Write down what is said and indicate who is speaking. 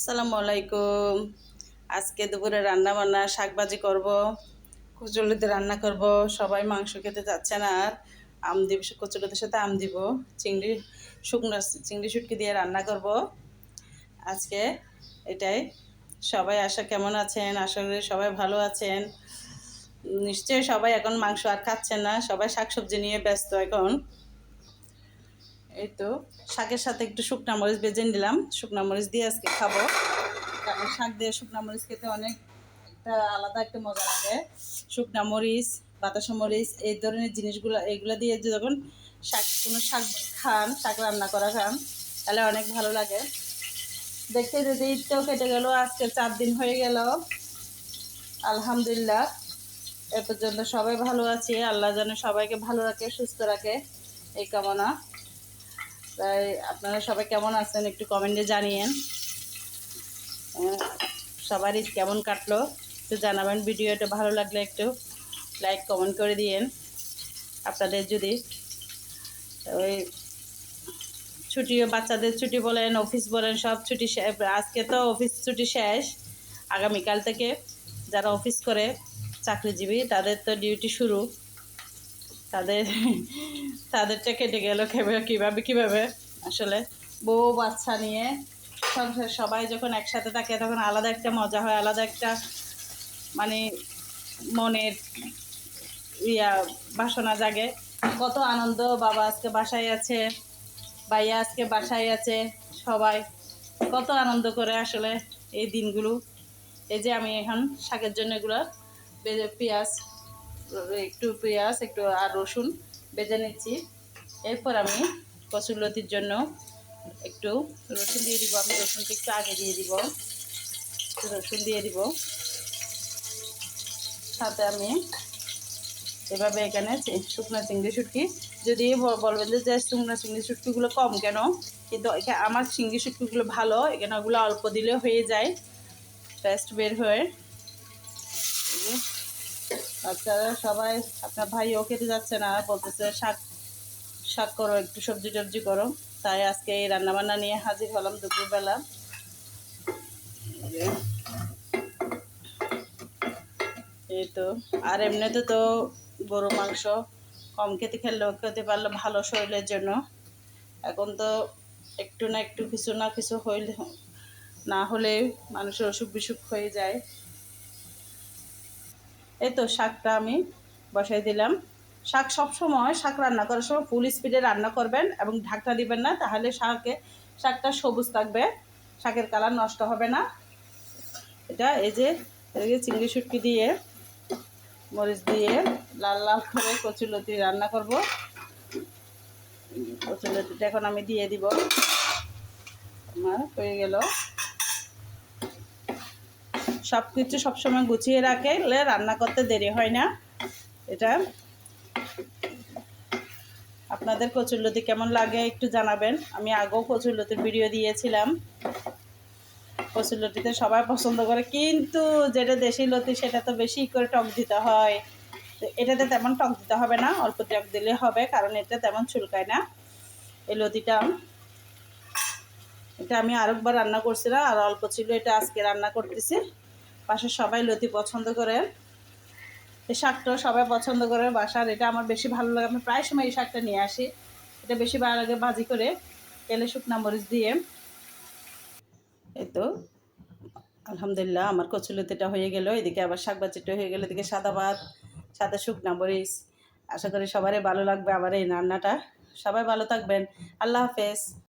Speaker 1: আসসালামু আলাইকুম। আজকে দুপুরে রান্না বান্না শাকভাজি করব, কচুলতি রান্না করব। সবাই মাংস খেতে যাচ্ছে না, আর আম দিব, কচুলতির সাথে আম দিব। চিংড়ি, শুকনো চিংড়ি শুটকি দিয়ে রান্না করব আজকে। এটাই। সবাই কেমন আছেন? আশা করি সবাই ভালো আছেন। নিশ্চয়ই সবাই এখন মাংস আর খাচ্ছেন না, সবাই শাকসবজি নিয়ে ব্যস্ত এখন। এই তো শাকের সাথে একটু শুকনা মরিচ ভেজে নিলাম, শুকনা মরিচ দিয়ে আজকে খাবো। কারণ শাক দিয়ে শুকনা মরিচ খেতে অনেক আলাদা একটা মজা লাগে। শুকনা মরিচ, বাতাসা মরিচ, এই ধরনের জিনিসগুলো, এইগুলো দিয়ে যখন কোনো শাক খান, শাক রান্না করা খান, তাহলে অনেক ভালো লাগে। দেখতে যদি ঈদটাও কেটে গেল, আজকে 4 দিন হয়ে গেল। আলহামদুলিল্লাহ, এ পর্যন্ত সবাই ভালো আছি। আল্লাহ যেন সবাইকে ভালো রাখে, সুস্থ রাখে, এই কামনা। তাই আপনারা সবাই কেমন আছেন একটু কমেন্টে জানিয়েন। সবার ঈদ কেমন কাটলো একটু জানাবেন। ভিডিওটা ভালো লাগলে একটু লাইক কমেন্ট করে দিয়েন। আপনাদের যদি ওই ছুটিও, বাচ্চাদের ছুটি বলেন, অফিস বলেন, সব ছুটি আজকে তো অফিস ছুটি শেষ। আগামীকাল থেকে যারা অফিস করে, চাকরিজীবী, তাদের তো ডিউটি শুরু। তাদের তাদেরটা কেটে গেল কীভাবে কীভাবে আসলে বউ বাচ্চা নিয়ে সংসার সবাই যখন একসাথে থাকে, তখন আলাদা একটা মজা হয়, আলাদা একটা মানে মনের বাসনা জাগে। কত আনন্দ, বাবা আজকে বাসায় আছে, ভাইয়া আজকে বাসায় আছে, সবাই কত আনন্দ করে আসলে এই দিনগুলো। এই যে আমি এখন শাকের জন্য এগুলো পেঁয়াজ একটু আর রসুন বেজে নিচ্ছি। এরপর আমি কচুরলতির জন্য একটু রসুন দিয়ে দিব। আমি রসুনটা একটু আগে দিয়ে দিব, রসুন দিয়ে দিব। সাথে আমি এভাবে এখানে শুকনো চিংড়ি শুটকি, যদি বলবেন যে শুকনো চিংড়ি শুটকিগুলো কম কেন, কিন্তু আমার চিংড়ি শুটকিগুলো ভালো, এখানে ওগুলো অল্প দিলে হয়ে যায়, টেস্ট বের হয়ে। বাচ্চারা সবাই, আপনার ভাইও খেতে যাচ্ছে না, বলতেছে শাক শাক করো, একটু সবজি টবজি করো। তাই আজকে এই রান্নাবান্না নিয়ে হাজির হলাম দুপুরবেলা। এই তো। আর এমনিতে তো গরু মাংস কম খেতে পারলে ভালো শরীরের জন্য। এখন তো একটু না একটু, কিছু না কিছু হইলে, না হলে মানুষের অসুখ বিসুখ হয়ে যায়। এই তো শাকটা আমি বসাই দিলাম। শাক রান্না করার সময় ফুল স্পিডে রান্না করবেন এবং ঢাকনা দিবেন না, তাহলে শাকটা সবুজ থাকবে, শাকের কালার নষ্ট হবে না। এই যে চিংড়ি শুটকি দিয়ে, মরিচ দিয়ে লাল লাল করে কচুলতি রান্না করব। কচুলতিটা এখন আমি দিয়ে দিব। আমার হয়ে গেল। সব কিছু সবসময় গুছিয়ে রাখলে রান্না করতে দেরি হয় না। এটা আপনাদের কচুরলতি কেমন লাগে একটু জানাবেন। আমি আগেও কচুরলতির ভিডিও দিয়েছিলাম। কচুরলতিতে সবাই পছন্দ করে, কিন্তু যেটা দেশি লতি সেটা তো বেশি করে টক দিতে হয়। তো এটাতে তেমন টক দিতে হবে না, অল্প টক দিলে হবে, কারণ এটা তেমন চুলকায় না। এই লতিটা আমি আরেকবার রান্না করছিলাম, আর অল্প ছিল, এটা আজকে রান্না করতেছি। বাসার সবাই লতি পছন্দ করে, এই শাকটাও সবাই পছন্দ করে বাসার। এটা আমার বেশি ভালো লাগে, আমি প্রায় সময় এই শাকটা নিয়ে আসি। এটা বেশি ভালো লাগে ভাজি করে, তেলে শুকনা মরিচ দিয়ে। এই তো আলহামদুলিল্লাহ, আমার কচুলতিটা হয়ে গেল, এদিকে আবার শাক ভাজিটা হয়ে গেল, এদিকে সাদা ভাত, সাদা শুকনা মরিচ। আশা করি সবারই ভালো লাগবে আমার এই রান্নাটা। সবাই ভালো থাকবেন। আল্লাহ হাফেজ।